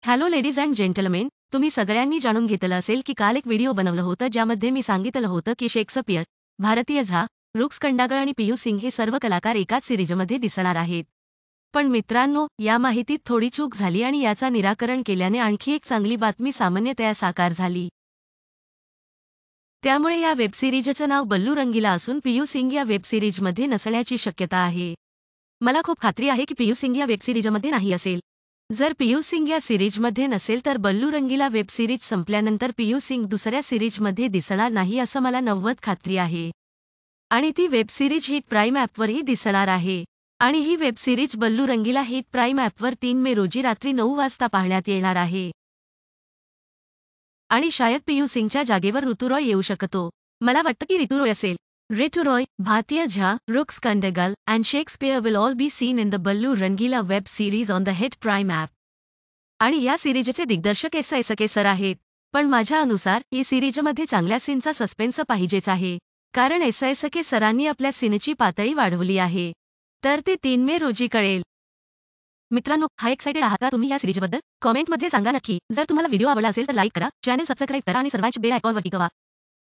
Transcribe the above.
Hello ladies and gentlemen, तुम्ही सगळ्यांनी जाणून घेतलं असेल की काल एक व्हिडिओ बनवलं होतं ज्यामध्ये मी सांगितलं होतं की शेक्सपियर, भारतीय झा, रुक्स कंडागळ आणि पीयू सिंग हे सर्व कलाकार एकाच सिरीजमध्ये दिसणार आहेत. पण मित्रांनो, या माहितीत थोडी चूक झाली आणि याचा निराकरण केल्याने आणखी एक चांगली बातमी सामान्यतया साकार झाली. त्यामुळे या वेबसिरीजचं नाव बल्लू रंगीला असून पीयू सिंग या वेबसिरीजमध्ये नसण्याची शक्यता आहे. मला खूप खात्री आहे की पीयू सिंग या वेबसिरीजमध्ये नाही असेल. जर पीयू सिंग या सिरीजमध्ये नसेल तर बल्लू रंगीला वेबसिरीज संपल्यानंतर पीयू सिंग दुसऱ्या सिरीजमध्ये दिसणार नाही असं मला 90% खात्री आहे. आणि ती वेबसिरीज हिट प्राईम ॲपवरही दिसणार आहे. आणि ही वेबसिरीज बल्लू रंगीला हिट प्राईम ॲपवर 3 मे रोजी रात्री 9 वाजता पाहण्यात येणार आहे. आणि शायद पीयू सिंगच्या जागेवर ऋतू रॉय येऊ शकतो. मला वाटतं की ऋतू रॉय असेल. ऋतू Roy, Bhartiya Jha, Ruks Kandagal and Shakespeare will all be seen in the Ballu Rangeela web series on the hit Prime app. आणि या सिरीजचे दिग्दर्शक एस के सर आहेत. पण माझ्या अनुसार ही सिरीजमध्ये चांगल्या सीनचा सस्पेन्स पाहिजेच आहे. कारण एस के सरांनी आपल्या सीनची पातळी वाढवली आहे. तर ते 3 मे रोजी कळेल. मित्रांनो, हा एक्साइटेड आहात का तुम्ही या सिरीजबद्दल? कॉमेंटमध्ये सांगा नक्की. जर तुम्हाला व्हिडिओ आवडला असेल तर लाईक करा, चॅनल सबस्क्राईब करा आणि सर्वांच्या बेल आयकॉनवर टिकवा.